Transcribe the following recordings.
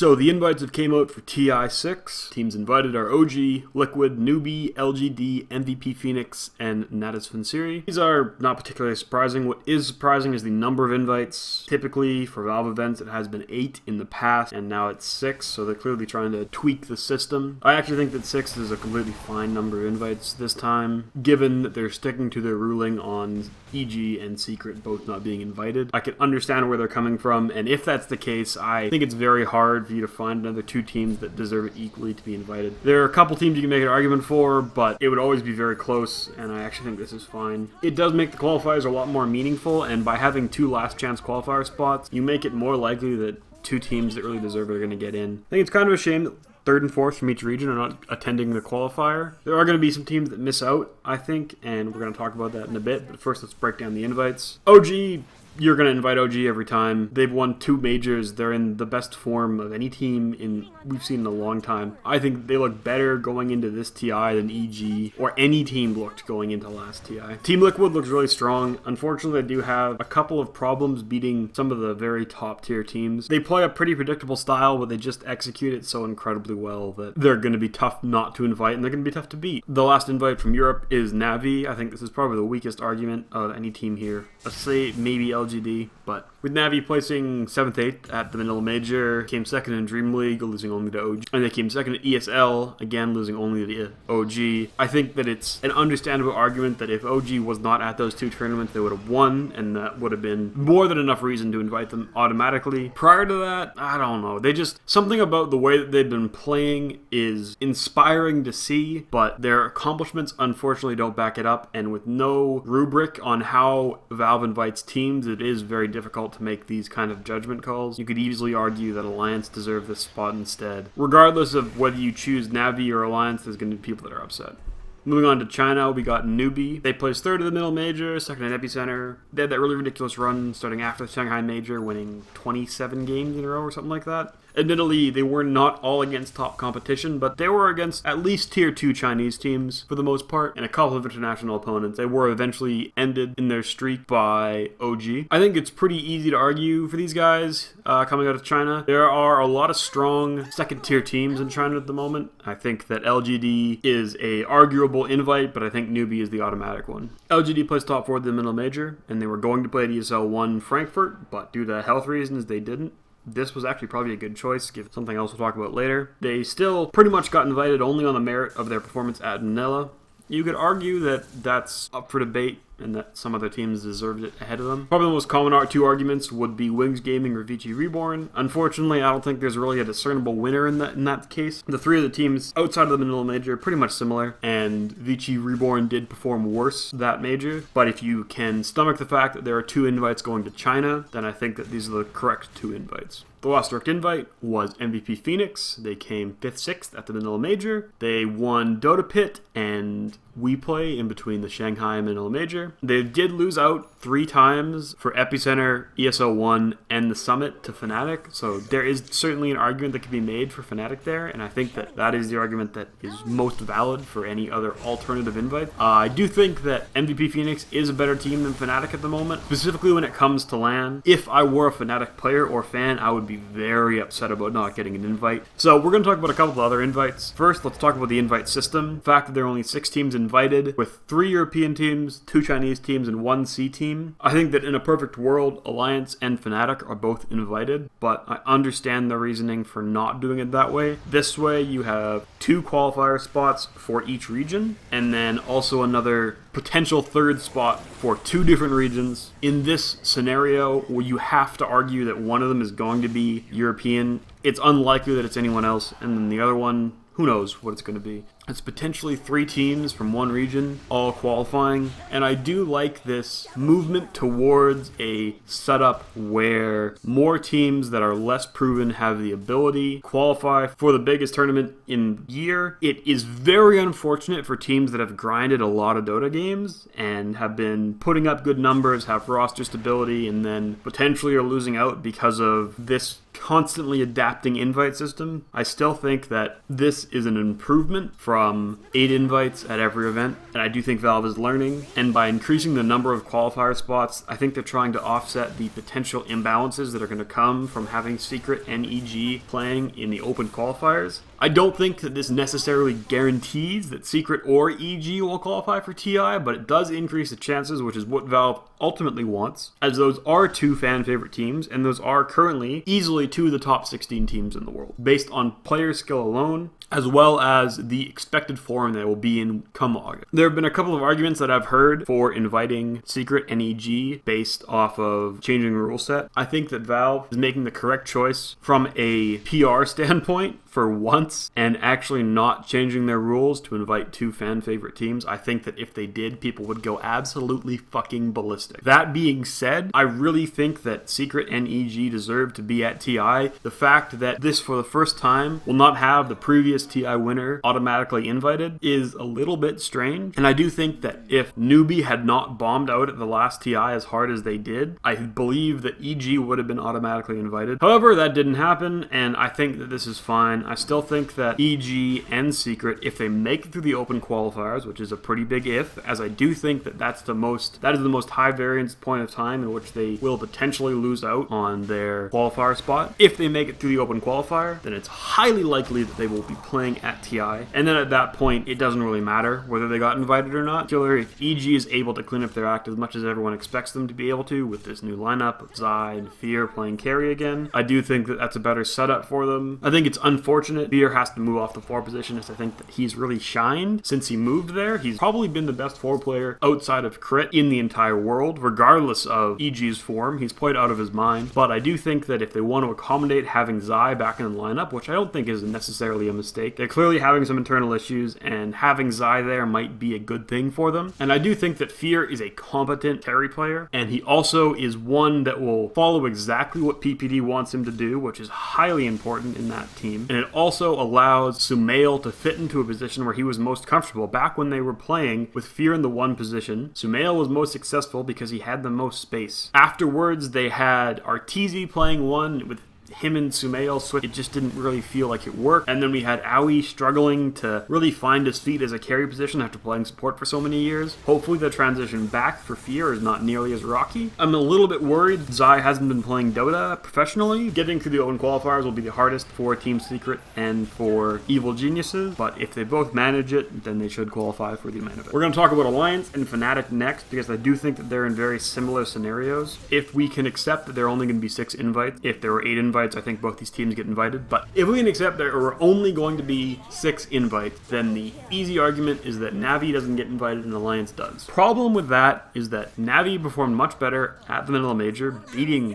So the invites have came out for TI6. Teams invited are OG, Liquid, Newbie, LGD, MVP Phoenix, and Natus Vincere. These are not particularly surprising. What is surprising is the number of invites. Typically for Valve events it has been 8 in the past, and now it's 6, so they're clearly trying to tweak the system. I actually think that 6 is a completely fine number of invites this time, given that they're sticking to their ruling on EG and Secret both not being invited. I can understand where they're coming from, and if that's the case, I think it's very hard for you to find another 2 teams that deserve it equally to be invited. There are a couple teams you can make an argument for, but it would always be very close, and I actually think this is fine. It does make the qualifiers a lot more meaningful, and by having 2 last chance qualifier spots, you make it more likely that 2 teams that really deserve it are going to get in. I think it's kind of a shame that 3rd and 4th from each region are not attending the qualifier. There are going to be some teams that miss out, I think, and we're going to talk about that in a bit, but first let's break down the invites. OG, you're going to invite OG every time. They've won 2 majors. They're in the best form of any team we've seen in a long time. I think they look better going into this TI than EG or any team looked going into last TI. Team Liquid looks really strong. Unfortunately, they do have a couple of problems beating some of the very top tier teams. They play a pretty predictable style, but they just execute it so incredibly well that they're going to be tough not to invite, and they're going to be tough to beat. The last invite from Europe is Navi. I think this is probably the weakest argument of any team here. Let's say maybe LGD, but with Navi placing 7th, 8th at the Manila Major, came 2nd in Dream League, losing only to OG, and they came 2nd at ESL, again losing only to OG. I think that it's an understandable argument that if OG was not at those 2 tournaments, they would have won, and that would have been more than enough reason to invite them automatically. Prior to that, I don't know. Something about the way that they've been playing is inspiring to see, but their accomplishments unfortunately don't back it up, and with no rubric on how Valve invites teams, it is very difficult to make these kind of judgment calls. You could easily argue that Alliance deserved this spot instead. Regardless of whether you choose Navi or Alliance, there's going to be people that are upset. Moving on to China, we got Newbie. They placed 3rd at the Middle Major, 2nd at Epicenter. They had that really ridiculous run starting after the Shanghai Major, winning 27 games in a row or something like that. Admittedly, they were not all against top competition, but they were against at least tier 2 Chinese teams for the most part, and a couple of international opponents. They were eventually ended in their streak by OG. I think it's pretty easy to argue for these guys coming out of China. There are a lot of strong 2nd tier teams in China at the moment. I think that LGD is a arguable invite, but I think Newbie is the automatic one. LGD placed top 4 at the Middle Major, and they were going to play at ESL 1 Frankfurt, but due to health reasons, they didn't. This was actually probably a good choice, given something else we'll talk about later. They still pretty much got invited only on the merit of their performance at Manila. You could argue that that's up for debate and that some other teams deserved it ahead of them. Probably the most common 2 arguments would be Wings Gaming or Veggies Reborn. Unfortunately, I don't think there's really a discernible winner in that case. The 3 of the teams outside of the Manila Major are pretty much similar, and Veggies Reborn did perform worse that major. But if you can stomach the fact that there are 2 invites going to China, then I think that these are the correct 2 invites. The last direct invite was MVP Phoenix. They came 5th, 6th at the Manila Major. They won Dota Pit and WePlay in between the Shanghai and Manila Major. They did lose out 3 times for Epicenter, ESL 1, and the Summit to Fnatic. So there is certainly an argument that could be made for Fnatic there, and I think that that is the argument that is most valid for any other alternative invite. I do think that MVP Phoenix is a better team than Fnatic at the moment, specifically when it comes to LAN. If I were a Fnatic player or fan, I would be very upset about not getting an invite. So we're going to talk about a couple of other invites. First, let's talk about the invite system. The fact that there are only 6 teams invited, with 3 European teams, 2 Chinese teams, and 1 C team. I think that in a perfect world, Alliance and Fnatic are both invited, but I understand the reasoning for not doing it that way. This way, you have 2 qualifier spots for each region, and then also another potential 3rd spot for 2 different regions. In this scenario, where you have to argue that one of them is going to be European, it's unlikely that it's anyone else, and then the other one, who knows what it's going to be. It's potentially 3 teams from 1 region, all qualifying, and I do like this movement towards a setup where more teams that are less proven have the ability to qualify for the biggest tournament in year. It is very unfortunate for teams that have grinded a lot of Dota games and have been putting up good numbers, have roster stability, and then potentially are losing out because of this constantly adapting invite system. I still think that this is an improvement from from 8 invites at every event, and I do think Valve is learning, and by increasing the number of qualifier spots, I think they're trying to offset the potential imbalances that are going to come from having Secret and EG playing in the open qualifiers. I don't think that this necessarily guarantees that Secret or EG will qualify for TI, but it does increase the chances, which is what Valve ultimately wants, as those are 2 fan favorite teams, and those are currently easily 2 of the top 16 teams in the world, based on player skill alone, as well as the expected form they will be in come August. There have been a couple of arguments that I've heard for inviting Secret and EG based off of changing the rule set. I think that Valve is making the correct choice from a PR standpoint for once and actually not changing their rules to invite 2 fan favorite teams. I think that if they did, people would go absolutely fucking ballistic. That being said, I really think that Secret and EG deserve to be at TI. The fact that this for the first time will not have the previous TI winner automatically invited is a little bit strange. And I do think that if Newbie had not bombed out at the last TI as hard as they did, I believe that EG would have been automatically invited. However, that didn't happen, and I think that this is fine. I still think that EG and Secret, if they make it through the open qualifiers, which is a pretty big if, as I do think that that is the most high variance point of time in which they will potentially lose out on their qualifier spot. If they make it through the open qualifier, then it's highly likely that they will be playing at TI. And then at that point, it doesn't really matter whether they got invited or not. Particularly if EG is able to clean up their act as much as everyone expects them to be able to with this new lineup of Zai and Fear playing carry again, I do think that that's a better setup for them. I think it's unfortunate Fear has to move off the 4 position, as I think that he's really shined since he moved there. He's probably been the best 4 player outside of Crit in the entire world, regardless of EG's form. He's played out of his mind, but I do think that if they want to accommodate having Zai back in the lineup, which I don't think is necessarily a mistake, they're clearly having some internal issues, and having Zai there might be a good thing for them. And I do think that Fear is a competent carry player, and he also is one that will follow exactly what PPD wants him to do, which is highly important in that team. And it also allows Sumail to fit into a position where he was most comfortable. Back when they were playing with Fear in the 1 position, Sumail was most successful because he had the most space. Afterwards, they had Arteezy playing 1 with him and Sumail switch. It just didn't really feel like it worked. And then we had Aoi struggling to really find his feet as a carry position after playing support for so many years. Hopefully the transition back for Fear is not nearly as rocky. I'm a little bit worried Zai hasn't been playing Dota professionally. Getting through the open qualifiers will be the hardest for Team Secret and for Evil Geniuses, but if they both manage it, then they should qualify for the main event. We're going to talk about Alliance and Fnatic next, because I do think that they're in very similar scenarios. If we can accept that there are only going to be 6 invites, if there were 8 invites, I think both these teams get invited. But if we can accept there are only going to be 6 invites, then the easy argument is that Navi doesn't get invited and Alliance does. Problem with that is that Navi performed much better at the Manila Major,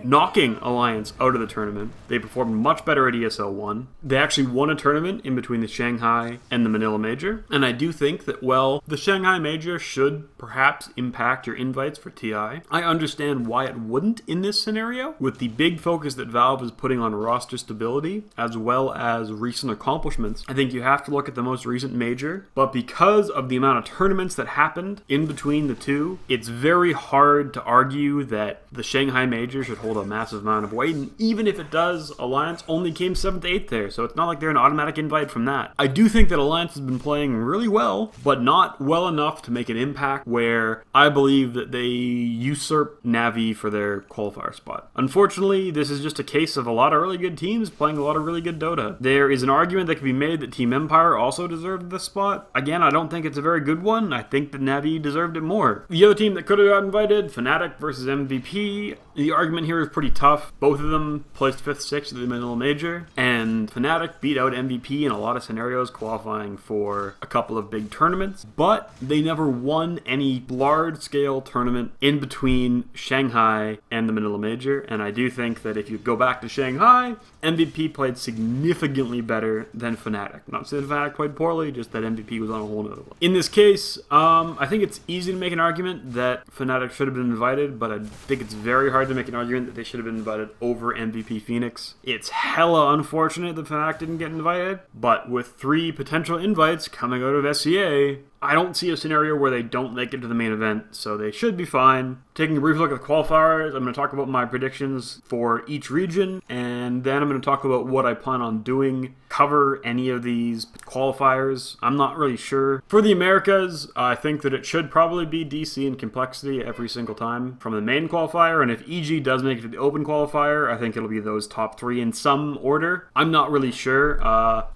knocking Alliance out of the tournament. They performed much better at ESL 1. They actually won a tournament in between the Shanghai and the Manila Major. And I do think that, well, the Shanghai Major should perhaps impact your invites for TI. I understand why it wouldn't in this scenario, with the big focus that Valve is putting on roster stability as well as recent accomplishments. I think you have to look at the most recent major, but because of the amount of tournaments that happened in between the two, it's very hard to argue that the Shanghai major should hold a massive amount of weight, and even if it does, Alliance only came 7th to 8th there, so it's not like they're an automatic invite from that. I do think that Alliance has been playing really well, but not well enough to make an impact where I believe that they usurp Navi for their qualifier spot. Unfortunately, this is just a case of a lot of really good teams playing a lot of really good Dota. There is an argument that can be made that Team Empire also deserved this spot. Again, I don't think it's a very good one. I think that Navi deserved it more. The other team that could have got invited, Fnatic versus MVP, the argument here is pretty tough. Both of them placed 5th, 6th at the Manila Major, and Fnatic beat out MVP in a lot of scenarios, qualifying for a couple of big tournaments, but they never won any large-scale tournament in between Shanghai and the Manila Major, and I do think that if you go back to Shanghai, MVP played significantly better than Fnatic. Not saying Fnatic played poorly, just that MVP was on a whole nother level. In this case, I think it's easy to make an argument that Fnatic should have been invited, but I think it's very hard to make an argument that they should have been invited over MVP Phoenix. It's hella unfortunate that Fnatic didn't get invited, but with 3 potential invites coming out of SCA, I don't see a scenario where they don't make it to the main event, so they should be fine. Taking a brief look at the qualifiers, I'm going to talk about my predictions for each region, and then I'm going to talk about what I plan on doing cover any of these qualifiers. I'm not really sure. For the Americas, I think that it should probably be DC and complexity every single time from the main qualifier, and if EG does make it to the open qualifier, I think it'll be those top 3 in some order. I'm not really sure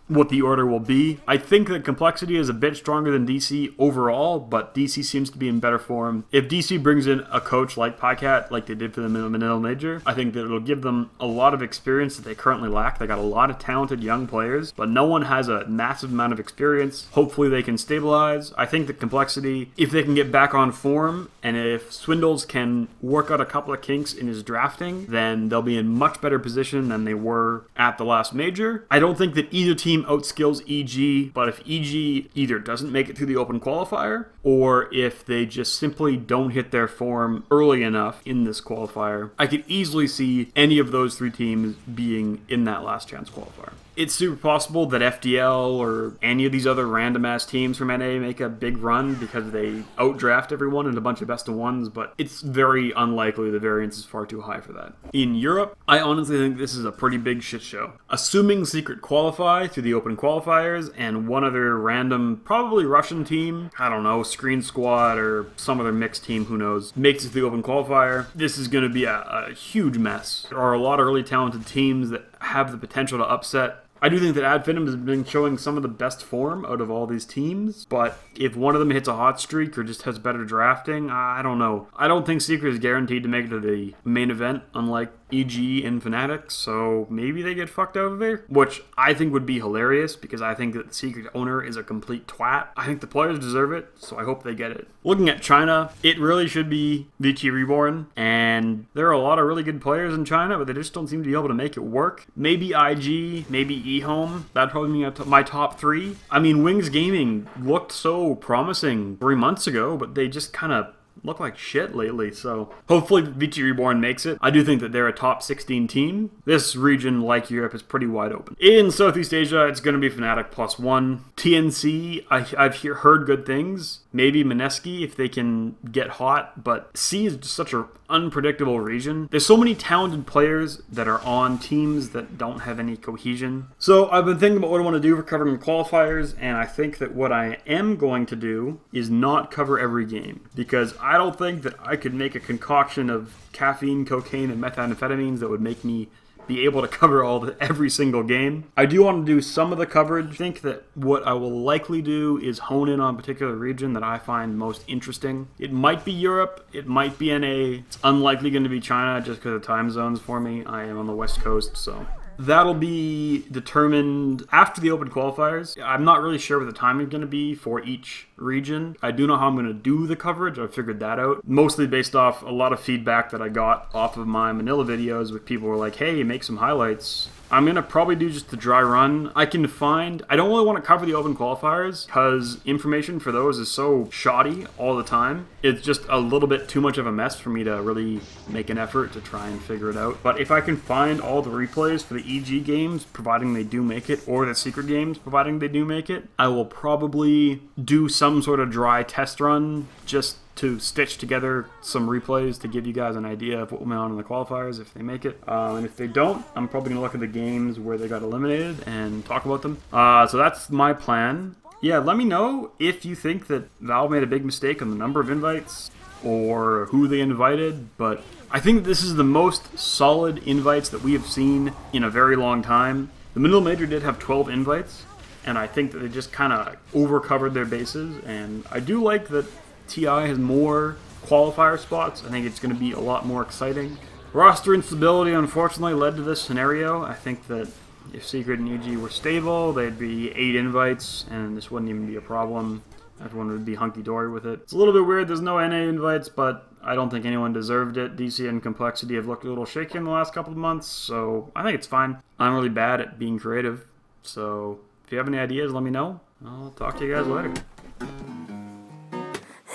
what the order will be. I think that complexity is a bit stronger than DC overall, but DC seems to be in better form. If DC brings in a coach like Pycat, like they did for the Manila Major, I think that it'll give them a lot of experience that they currently lack. They got a lot of talented young players, but no one has a massive amount of experience. Hopefully they can stabilize. I think that complexity, if they can get back on form, and if Swindles can work out a couple of kinks in his drafting, then they'll be in much better position than they were at the last major. I don't think that either team outskills EG, but if EG either doesn't make it through the open qualifier, or if they just simply don't hit their form early enough in this qualifier, I could easily see any of those 3 teams being in that last chance qualifier. It's super possible that FDL or any of these other random-ass teams from NA make a big run because they outdraft everyone in a bunch of best-of-ones, but it's very unlikely. The variance is far too high for that. In Europe, I honestly think this is a pretty big shit show. Assuming Secret qualify through the open qualifiers and one other random, probably Russian team, I don't know, Screen Squad or some other mixed team, who knows, makes it to the open qualifier, this is going to be a huge mess. There are a lot of really talented teams that have the potential to upset. I do think that Adfinem has been showing some of the best form out of all these teams, but if one of them hits a hot streak or just has better drafting, I don't know. I don't think Secret is guaranteed to make it to the main event, unlike EG and fnatic, so maybe they get fucked out of there, which I think would be hilarious because I think that the Secret owner is a complete twat. I think the players deserve it, so I hope they get it. Looking at China, it really should be Veggies Reborn, and there are a lot of really good players in China, but they just don't seem to be able to make it work. Maybe IG, maybe eHome, that'd probably be my top 3. I mean, Wings Gaming looked so promising 3 months ago, but they just kind of look like shit lately, so hopefully Veggies Reborn makes it. I do think that they're a top 16 team. This region, like Europe, is pretty wide open. In Southeast Asia, it's going to be fnatic +1. TNC, I've heard good things. Maybe Mineski if they can get hot, but C is just such an unpredictable region. There's so many talented players that are on teams that don't have any cohesion. So I've been thinking about what I want to do for covering qualifiers, and I think that what I am going to do is not cover every game, because I don't think that I could make a concoction of caffeine, cocaine, and methamphetamines that would make me be able to cover every single game. I do want to do some of the coverage. I think that what I will likely do is hone in on a particular region that I find most interesting. It might be Europe, it might be NA, it's unlikely going to be China just because of time zones for me. I am on the West Coast, so that'll be determined after the open qualifiers. I'm not really sure what the timing is going to be for each region. I do know how I'm going to do the coverage. I've figured that out. Mostly based off a lot of feedback that I got off of my Manila videos with people who were like, hey, make some highlights. I'm going to probably do just the dry run. I don't really want to cover the open qualifiers because information for those is so shoddy all the time. It's just a little bit too much of a mess for me to really make an effort to try and figure it out. But if I can find all the replays for the EG games, providing they do make it, or the Secret games, providing they do make it, I will probably do some sort of dry test run just to stitch together some replays to give you guys an idea of what went on in the qualifiers if they make it. And if they don't, I'm probably going to look at the games where they got eliminated and talk about them. So that's my plan. Yeah, let me know if you think that Valve made a big mistake on the number of invites or who they invited, but I think this is the most solid invites that we have seen in a very long time. The Manila Major did have 12 invites, and I think that they just kind of overcovered their bases, and I do like that TI has more qualifier spots. I think it's going to be a lot more exciting. Roster instability unfortunately led to this scenario. I think that if Secret and EG were stable, they'd be 8 invites, and this wouldn't even be a problem. Everyone would be hunky-dory with it. It's a little bit weird, there's no NA invites, but I don't think anyone deserved it. DC and Complexity have looked a little shaky in the last couple of months, so I think it's fine. I'm really bad at being creative, so if you have any ideas, let me know. I'll talk to you guys later.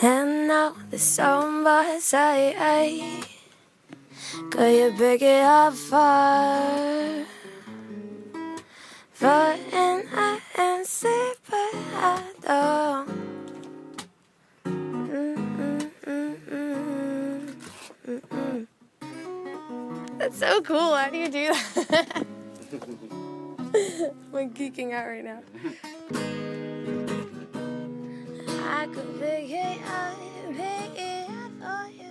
And now the somebody say, could you pick it up far? But and I and sleep, but I don't. That's so cool. How do you do that? I'm geeking out right now. I could pick it up for you.